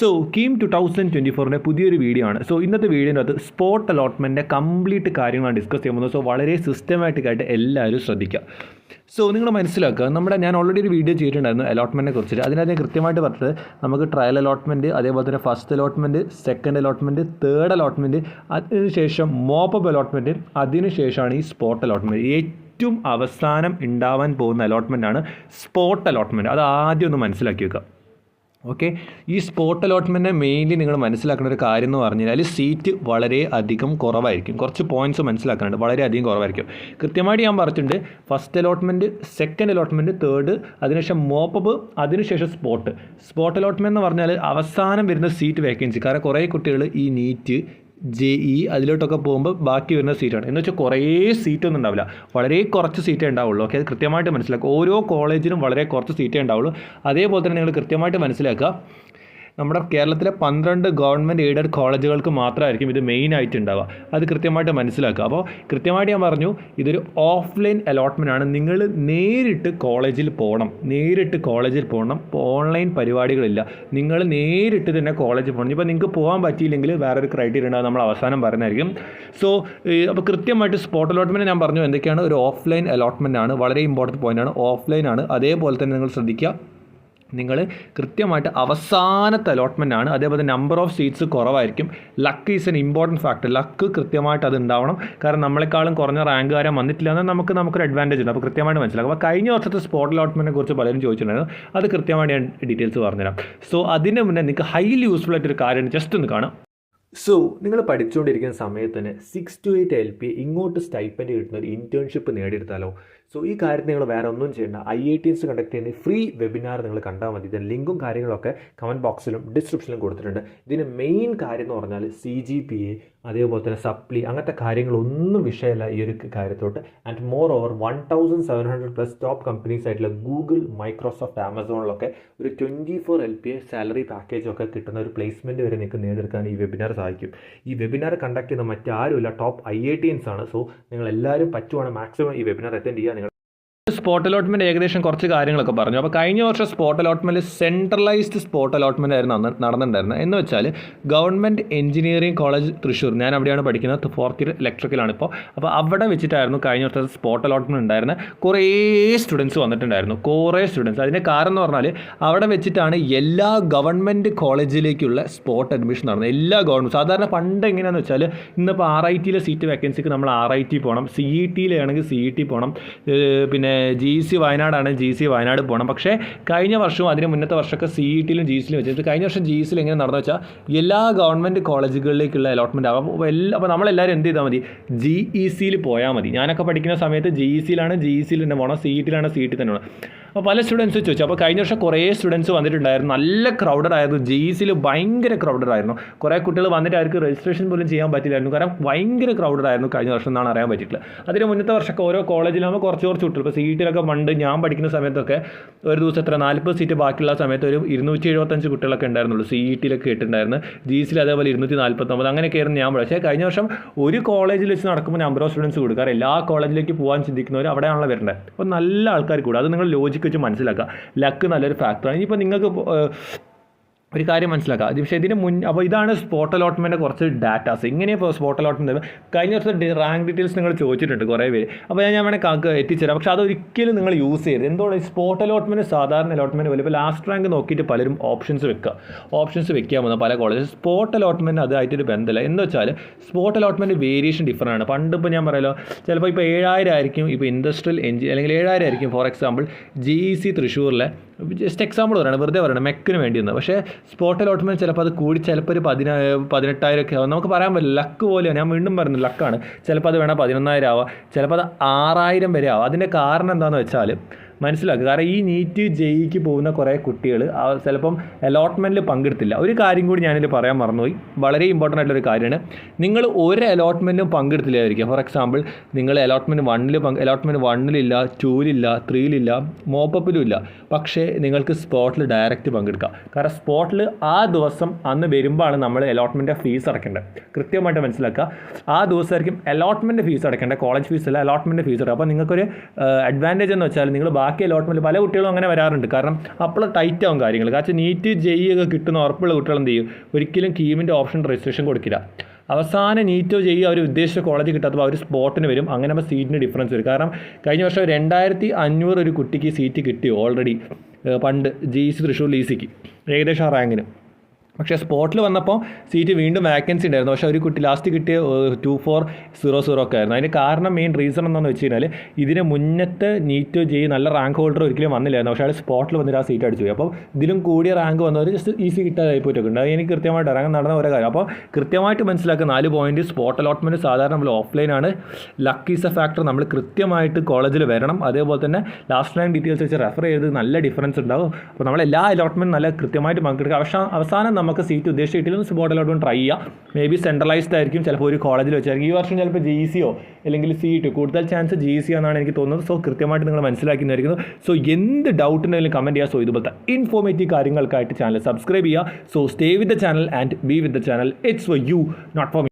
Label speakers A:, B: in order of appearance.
A: So KEAM 2024 പുതിയൊരു video ആണ്. So ഇന്നത്തെ വീഡിയോനകത്ത് സ്പോട്ട് അലോട്ട്മെൻറ്റിൻ്റെ കംപ്ലീറ്റ് കാര്യങ്ങളാണ് ഡിസ്കസ് ചെയ്യാൻ പോകുന്നത്. സോ വളരെ സിസ്റ്റമാറ്റിക്കായിട്ട് എല്ലാവരും ശ്രദ്ധിക്കുക. സോ നിങ്ങൾ മനസ്സിലാക്കുക, ഞാൻ ഓൾറെഡി ഒരു വീഡിയോ ചെയ്തിട്ടുണ്ടായിരുന്നു അലോട്ട്മെൻറ്റിനെ കുറിച്ചിട്ട്. അതിനകത്ത് ഞാൻ കൃത്യമായിട്ട് പറഞ്ഞത് നമുക്ക് ട്രയൽ അലോട്ട്മെൻറ്റ്, അതേപോലെ തന്നെ first allotment, second allotment, third allotment, അതിനുശേഷം മോപ്പപ്പ് അലോട്ട്മെൻറ്റ്, അതിനുശേഷമാണ് ഈ സ്പോട്ട് അലോട്ട്മെൻറ്റ്. ഏറ്റവും അവസാനം ഉണ്ടാവാൻ പോകുന്ന അലോട്ട്മെൻറ്റാണ് സ്പോട്ട് അലോട്ട്മെൻറ്റ്. അത് ആദ്യം ഒന്ന് മനസ്സിലാക്കി വെക്കുക. ഓക്കെ, ഈ സ്പോട്ട് അലോട്ട്മെൻറ്റ് മെയിൻലി നിങ്ങൾ മനസ്സിലാക്കുന്ന ഒരു കാര്യം എന്ന് പറഞ്ഞു കഴിഞ്ഞാൽ സീറ്റ് വളരെ അധികം കുറവായിരിക്കും. കുറച്ച് പോയിൻറ്റ്സ് മനസ്സിലാക്കാനുണ്ട്, വളരെയധികം കുറവായിരിക്കും. കൃത്യമായിട്ട് ഞാൻ പറഞ്ഞിട്ടുണ്ട്, first allotment, second allotment, third, അതിനുശേഷം മോപ്പപ്പ്, അതിനുശേഷം സ്പോട്ട് അലോട്ട്മെൻറ്റ് എന്ന് പറഞ്ഞാൽ അവസാനം വരുന്ന സീറ്റ് വേക്കൻസി. കാരണം കുറേ കുട്ടികൾ ഈ നീറ്റ്, JEE അതിലോട്ടൊക്കെ പോകുമ്പോൾ ബാക്കി വരുന്ന സീറ്റാണ്. എന്ന് വെച്ചാൽ കുറേ സീറ്റൊന്നും ഉണ്ടാവില്ല, വളരെ കുറച്ച് സീറ്റേ ഉണ്ടാവുള്ളൂ. ഓക്കെ, അത് കൃത്യമായിട്ട് മനസ്സിലാക്കുക. ഓരോ കോളേജിനും വളരെ കുറച്ച് സീറ്റേ ഉണ്ടാവുള്ളൂ. അതേപോലെ തന്നെ നിങ്ങൾ കൃത്യമായിട്ട് മനസ്സിലാക്കുക, നമ്മുടെ കേരളത്തിലെ 12 ഗവൺമെൻറ് എയ്ഡഡ് കോളേജുകൾക്ക് മാത്രമായിരിക്കും ഇത് മെയിനായിട്ട് ഉണ്ടാവുക. അത് കൃത്യമായിട്ട് മനസ്സിലാക്കുക. അപ്പോൾ കൃത്യമായിട്ട് ഞാൻ പറഞ്ഞു, ഇതൊരു ഓഫ്ലൈൻ അലോട്ട്മെൻ്റ് ആണ്. നിങ്ങൾ നേരിട്ട് കോളേജിൽ പോകണം. ഓൺലൈൻ പരിപാടികളില്ല. നിങ്ങൾ നേരിട്ട് തന്നെ കോളേജിൽ പോകണം. ഇപ്പോൾ നിങ്ങൾക്ക് പോകാൻ പറ്റിയില്ലെങ്കിൽ വേറൊരു ക്രൈറ്റീരിയ ഉണ്ട്, നമ്മൾ അവസാനം പറയുന്നതായിരിക്കും. സോ അപ്പോൾ കൃത്യമായിട്ട് സ്പോട്ട് അലോട്ട്മെൻറ്റ് ഞാൻ പറഞ്ഞു എന്തൊക്കെയാണ്. ഒരു ഓഫ്ലൈൻ അലോട്ട്മെൻ്റ് ആണ്, വളരെ ഇമ്പോർട്ടൻറ്റ് പോയിൻ്റാണ്. ഓഫ്ലൈൻ ആണ്. അതേപോലെ തന്നെ നിങ്ങൾ ശ്രദ്ധിക്കുക, നിങ്ങൾ കൃത്യമായിട്ട് അവസാനത്തെ അലോട്ട്മെൻ്റ് ആണ്. അതേപോലെ നമ്പർ ഓഫ് സീറ്റ്സ് കുറവായിരിക്കും. Luck is an important factor. Luck കൃത്യമായിട്ട് അത് ഉണ്ടാവണം. കാരണം നമ്മളെക്കാളും കുറഞ്ഞ റാങ്കുകാരൻ വന്നിട്ടില്ല എന്നാൽ നമുക്കൊരു അഡ്വാൻറ്റേജ് ഉണ്ട്. അപ്പോൾ കൃത്യമായിട്ട് മനസ്സിലാക്കും. അപ്പോൾ കഴിഞ്ഞ വർഷത്തെ സ്പോട്ട് അലോട്ട്മെൻറ്റിനെ കുറിച്ച് പലരും ചോദിച്ചിട്ടുണ്ടായിരുന്നു. അത് കൃത്യമായിട്ട് ഞാൻ ഡീറ്റെയിൽസ് പറഞ്ഞുതരാം. സോ അതിന് മുന്നേ നിങ്ങൾക്ക് ഹൈലി യൂസ്ഫുൾ ആയിട്ടൊരു കാര്യമാണ്, ജസ്റ്റ് ഒന്ന് കാണാം. സോ നിങ്ങൾ പഠിച്ചുകൊണ്ടിരിക്കുന്ന സമയത്ത് തന്നെ 6 to 8 LPA ഇങ്ങോട്ട് സ്റ്റൈപ്പൻഡ് കിട്ടുന്ന ഒരു ഇൻറ്റേൺഷിപ്പ് നേടിയെടുത്താലോ. സോ ഈ കാര്യത്തിൽ നിങ്ങൾ വേറെ ഒന്നും ചെയ്യേണ്ട. IITs കണ്ടക്ട് ചെയ്യുന്ന ഫ്രീ വെബിനാർ നിങ്ങൾ കണ്ടാൽ മതി. ഇതിൻ്റെ ലിങ്കും കാര്യങ്ങളൊക്കെ കമൻറ്റ് ബോക്സിലും ഡിസ്ക്രിപ്ഷനിലും കൊടുത്തിട്ടുണ്ട്. ഇതിന് മെയിൻ കാര്യം എന്ന് പറഞ്ഞാൽ CGPA, അതേപോലെ തന്നെ സപ്ലി, അങ്ങനത്തെ കാര്യങ്ങളൊന്നും വിഷയമല്ല ഈ ഒരു കാര്യത്തോട്ട്. And moreover 1700+ top companies ആയിട്ടുള്ള ഗൂഗിൾ, മൈക്രോസോഫ്റ്റ്, ആമസോണിലൊക്കെ ഒരു 24 LPA സാലറി പാക്കേജൊക്കെ കിട്ടുന്ന ഒരു പ്ലേസ്മെൻറ്റ് വരെ നിങ്ങൾക്ക് നേടിയെടുക്കാൻ ഈ വെബിനാർ സഹായിക്കും. ഈ വെബിനാർ കണ്ടക്ട് ചെയ്യുന്ന മറ്റാരുമില്ല, ടോപ്പ് IITs ആണ്. സോ നിങ്ങൾ എല്ലാവരും പറ്റുവാണ് മാക്സിമം ഈ വെബിനാർ അറ്റൻഡ് ചെയ്യുക. സ്പോട്ട് അലോട്ട്മെൻറ്റ് ഏകദേശം കുറച്ച് കാര്യങ്ങളൊക്കെ പറഞ്ഞു. അപ്പോൾ കഴിഞ്ഞ വർഷം spot allotment centralised spot allotment ആയിരുന്നു നടന്നിട്ടുണ്ടായിരുന്നത്. എന്ന് വെച്ചാൽ ഗവൺമെൻറ് എഞ്ചിനീയറിംഗ് കോളേജ് തൃശ്ശൂർ, ഞാൻ അവിടെയാണ് പഠിക്കുന്നത്, 4th ഇയർ ഇലക്ട്രിക്കലാണ് ഇപ്പോൾ. അപ്പോൾ അവിടെ വെച്ചിട്ടായിരുന്നു കഴിഞ്ഞ വർഷത്തെ സ്പോട്ട് അലോട്ട്മെൻറ്റ് ഉണ്ടായിരുന്നത്. കുറേ സ്റ്റുഡൻസ് വന്നിട്ടുണ്ടായിരുന്നു, അതിൻ്റെ കാരണം എന്ന് പറഞ്ഞാൽ അവിടെ വെച്ചിട്ടാണ് എല്ലാ ഗവൺമെൻറ് കോളേജിലേക്കുള്ള സ്പോട്ട് അഡ്മിഷൻ നടന്നത്. എല്ലാ ഗവൺമെൻറ് സാധാരണ പണ്ട് എങ്ങനെയാണെന്ന് വെച്ചാൽ ഇന്നിപ്പോൾ RITയിലെ സീറ്റ് വേക്കൻസിക്ക് നമ്മൾ RIT പോകണം, CETയിലാണെങ്കിൽ CET പോകണം, പിന്നെ GC വയനാടാണ് GC വയനാട് പോകണം. പക്ഷേ കഴിഞ്ഞ വർഷവും അതിന് മുന്നത്തെ വർഷമൊക്കെ CETയിലും GCയിലും വെച്ചിട്ട് കഴിഞ്ഞ വർഷം GCയിൽ എങ്ങനെ നടന്നു വെച്ചാൽ എല്ലാ ഗവൺമെൻറ് കോളേജുകളിലേക്കുള്ള അലോട്ട്മെൻറ്റ് ആകും. അപ്പോൾ നമ്മളെല്ലാവരും എന്ത് ചെയ്താൽ മതി, GECയിൽ പോയാൽ മതി. ഞാനൊക്കെ പഠിക്കുന്ന സമയത്ത് GECയിലാണ്, GECയിൽ തന്നെ പോകണം, CETയിലാണ്, CET തന്നെ പോകണം. അപ്പോൾ പല സ്റ്റുഡൻസ് ചോദിച്ചു. അപ്പോൾ കഴിഞ്ഞ വർഷം കുറേ സ്റ്റുഡൻസ് വന്നിട്ടുണ്ടായിരുന്നു, നല്ല ക്രൗഡഡ് ആയിരുന്നു. GECയിൽ ഭയങ്കര ക്രൗഡഡ് ആയിരുന്നു. കുറേ കുട്ടികൾ വന്നിട്ട് അവർക്ക് രജിസ്ട്രേഷൻ പോലും ചെയ്യാൻ പറ്റില്ലായിരുന്നു, കാരണം ഭയങ്കര ക്രൗഡഡ് ആയിരുന്നു കഴിഞ്ഞ വർഷം എന്നാണ് അറിയാൻ പറ്റിയിട്ടുള്ളത്. അതിന് മുന്നത്തെ വർഷമൊക്കെ ഓരോ കോളേജിലാകുമ്പോൾ കുറച്ച് കുട്ടികൾ, ഇപ്പോൾ CETയിലൊക്കെ പണ്ട് ഞാൻ പഠിക്കുന്ന സമയത്തൊക്കെ ഒരു ദിവസം 40 സീറ്റ് ബാക്കിയുള്ള സമയത്ത് ഒരു 275 കുട്ടികളൊക്കെ ഉണ്ടായിരുന്നുള്ളൂ. CETയിലൊക്കെ ഇട്ടുണ്ടായിരുന്നു. GCയിൽ അതേപോലെ 249 അങ്ങനെയൊക്കെയായിരുന്നു ഞാൻ. പക്ഷേ കഴിഞ്ഞ വർഷം ഒരു കോളേജിൽ വെച്ച് നടക്കുമ്പോൾ നമ്പർ ഓഫ് സ്റ്റുഡൻസ് കൂടും. കാരണം എല്ലാ കോളേജിലേക്ക് പോകാൻ ചിന്തിക്കുന്നവർ അവിടെയാണല്ലോ വരേണ്ടത്. അപ്പോൾ നല്ല ആൾക്കാർ കൂടും. അത് നിങ്ങൾ ലോജിക്ക് വെച്ച് മനസ്സിലാക്കുക. ലക്ക് നല്ലൊരു ഫാക്ടറാണ്. ഇനിയിപ്പോൾ നിങ്ങൾക്ക് ഒരു കാര്യം മനസ്സിലാക്കുക, പക്ഷേ ഇതിന് അപ്പോൾ ഇതാണ് സ്പോട്ട് അലോട്ട്മെൻറ്റ് കുറച്ച് ഡാറ്റാസ്. ഇങ്ങനെയാണ് സ്പോട്ട് അലോട്ട്മെൻറ്റ്. കഴിഞ്ഞ വർഷം റാങ്ക് ഡീറ്റെയിൽസ് നിങ്ങൾ ചോദിച്ചിട്ടുണ്ട് കുറേ പേര്. അപ്പോൾ ഞാൻ വേണമെങ്കിൽ എത്തിച്ചേരാം. പക്ഷേ അതൊരിക്കലും നിങ്ങൾ യൂസ് ചെയ്യരുത്. എന്തുകൊണ്ട് ഈ സ്പോട്ട് അലോട്ട്മെൻറ്റ് സാധാരണ അലോട്ട്മെൻറ്റ് പോലെ ഇപ്പോൾ ലാസ്റ്റ് റാങ്ക് നോക്കിയിട്ട് പലരും ഓപ്ഷൻസ് വെക്കാൻ പോകുന്ന പല കോളേജ്. സ്പോട്ട് അലോട്ട്മെൻറ്റ് അതായിട്ടൊരു ബന്ധമില്ല. എന്ന് വെച്ചാൽ സ്പോട്ട് അലോട്ട്മെൻറ്റ് വേരിയേഷൻ ഡിഫറൻ്റ് ആണ്. പണ്ട് ഇപ്പോൾ ഞാൻ പറയാലോ, ചിലപ്പോൾ ഇപ്പോൾ 7000 ആയിരിക്കും ഇപ്പോൾ ഇൻഡസ്ട്രിയൽ അല്ലെങ്കിൽ 7000 ആയിരിക്കും ഫോർ എക്സാമ്പിൾ GEC തൃശ്ശൂരിലെ, ജസ്റ്റ് എക്സാമ്പിൾ പറയണം, വെറുതെ പറയണം, മെക്കിന് വേണ്ടിയെന്ന്. പക്ഷേ സ്പോട്ട് അലോട്ട്മെൻറ്റ് ചിലപ്പോൾ അത് കൂടി ചിലപ്പോൾ ഒരു 18,000 ഒക്കെ ആവും. നമുക്ക് പറയാൻ പറ്റില്ല, ലക്ക് പോലെയാണ്. ഞാൻ വീണ്ടും പറയുന്നത് ലക്കാണ്. ചിലപ്പോൾ അത് വേണം 11,000 ആവാം, ചിലപ്പോൾ അത് 6,000 വരെ ആവാം. അതിൻ്റെ കാരണം എന്താണെന്ന് വെച്ചാൽ മനസ്സിലാക്കുക. കാരണം ഈ നീറ്റ് JEEക്ക് പോകുന്ന കുറേ കുട്ടികൾ ചിലപ്പം അലോട്ട്മെൻറ്റിൽ പങ്കെടുത്തില്ല. ഒരു കാര്യം കൂടി ഞാനിത് പറയാൻ മറന്നുപോയി, വളരെ ഇമ്പോർട്ടൻ്റ് ആയിട്ടുള്ളൊരു കാര്യമാണ്. നിങ്ങൾ ഒരു അലോട്ട്മെൻറ്റും പങ്കെടുത്തില്ലായിരിക്കും. ഫോർ എക്സാമ്പിൾ നിങ്ങൾ അലോട്ട്മെൻറ്റ് 1-ലില്ല, 2-ലില്ല, 3-ലില്ല, മോപ്പപ്പിലും ഇല്ല. പക്ഷേ നിങ്ങൾക്ക് സ്പോട്ടിൽ ഡയറക്റ്റ് പങ്കെടുക്കാം. കാരണം സ്പോട്ടിൽ ആ ദിവസം അന്ന് വരുമ്പോഴാണ് നമ്മൾ അലോട്ട്മെൻറ്റ് ഫീസ് അടയ്ക്കേണ്ടത്. കൃത്യമായിട്ട് മനസ്സിലാക്കുക. ആ ദിവസമായിരിക്കും അലോട്ട്മെൻറ്റ് ഫീസ് അടയ്ക്കേണ്ടത്, കോളേജ് ഫീസ് അല്ല, അലോട്ട്മെൻറ്റ് ഫീസ് അടയ്ക്കുക. അപ്പോൾ നിങ്ങൾക്കൊരു അഡ്വാൻറ്റേജ് എന്ന് വെച്ചാൽ നിങ്ങൾ ബാക്കി അലോട്ട്മെൻറ്റ് പല കുട്ടികളും അങ്ങനെ വരാറുണ്ട്. കാരണം അപ്പോൾ ടൈറ്റ് ആവും കാര്യങ്ങൾ. കാരണം നീറ്റ് ജെഇ ഒക്കെ കിട്ടുന്ന ഉറപ്പുള്ള കുട്ടികൾ എന്ത് ചെയ്യും, ഒരിക്കലും കീമിൻ്റെ ഓപ്ഷൻ രജിസ്ട്രേഷൻ കൊടുക്കില്ല. അവസാനം നീറ്റോ ജെഇ അവർ ഉദ്ദേശിച്ച കോളേജ് കിട്ടാത്തപ്പോൾ അവർ സ്പോട്ടിന് വരും. അങ്ങനെ അപ്പോൾ സീറ്റിന് ഡിഫറൻസ് വരും. കാരണം കഴിഞ്ഞ വർഷം 2500 ഒരു കുട്ടിക്ക് സീറ്റ് കിട്ടി ഓൾറെഡി പണ്ട് GEC തൃശ്ശൂർ ലീസിക്ക് ഏകദേശം ആ റാങ്കിന്. പക്ഷേ സ്പോട്ടിൽ വന്നപ്പോൾ സീറ്റ് വീണ്ടും വാക്കൻസി ഉണ്ടായിരുന്നു. പക്ഷേ ഒരു കുട്ടി ലാസ്റ്റ് കിട്ടിയ 2400 ഒക്കെ ആയിരുന്നു. അതിന് കാരണം മെയിൻ റീസൺ എന്താണെന്ന് വെച്ച് കഴിഞ്ഞാൽ ഇതിന് മുന്നത്തെ നീറ്റ് ജെഇ നല്ല റാങ്ക് ഹോൾഡർ ഒരിക്കലും വന്നില്ലായിരുന്നു. പക്ഷേ അയാൾ സ്പോട്ടിൽ വന്നിട്ട് ആ സീറ്റ് അടിച്ചു പോയി. അപ്പോൾ ഇതിലും കൂടിയ റാങ്ക് വന്നവർ ജസ്റ്റ് ഈസി കിട്ടാതായി പോയിട്ടൊക്കെ ഉണ്ട്. അത് എനിക്ക് കൃത്യമായിട്ട് ഇറങ്ങാൻ നടന്ന ഓരോ കാര്യം. അപ്പോൾ കൃത്യമായിട്ട് മനസ്സിലാക്കുക 4 പോയിൻറ്റ്. സ്പോട്ട് അലോട്ട്മെൻറ്റ് സാധാരണ നമ്മൾ ഓഫ്ലൈനാണ്. Luck is a factor. നമ്മൾ കൃത്യമായിട്ട് കോളേജിൽ വരണം. അതേപോലെ തന്നെ ലാസ്റ്റ് റാങ്ക് ഡീറ്റെയിൽസ് വെച്ച് റെഫർ ചെയ്ത് നല്ല ഡിഫറൻസ് ഉണ്ടാവും. അപ്പോൾ നമ്മൾ എല്ലാ അലോട്ട്മെൻറ്റ് നല്ല കൃത്യമായിട്ട് പങ്കെടുക്കുക. അവസാനം നമുക്ക് സീറ്റ് ഉദ്ദേശിച്ചിട്ടില്ല സ്പോട്ട് അലോട്ട്മെൻറ്റ് ട്രൈ ചെയ്യുക. മേ ബി സെൻട്രലൈസ്ഡ് ആയിരിക്കും, ചിലപ്പോൾ ഒരു കോളേജിൽ വെച്ചായിരിക്കും. ഈ വർഷം ചിലപ്പോൾ GEC അല്ലെങ്കിൽ CET കൂടുതൽ ചാൻസ് GEC എന്നാണ് എനിക്ക് തോന്നുന്നത്. സോ കൃത്യമായിട്ട് നിങ്ങൾ മനസ്സിലാക്കുന്നതായിരിക്കുന്നു. സോ എന്ത് ഡൗട്ട് ഉണ്ടെങ്കിലും കമൻറ്റ് ചെയ്യുക. സോ ഇതുപോലത്തെ ഇൻഫോർമേറ്റീവ് കാര്യങ്ങൾക്കായിട്ട് ചാനൽ സബ്സ്ക്രൈബ് ചെയ്യുക. So stay with the channel and be with the channel. It's for you, not for me.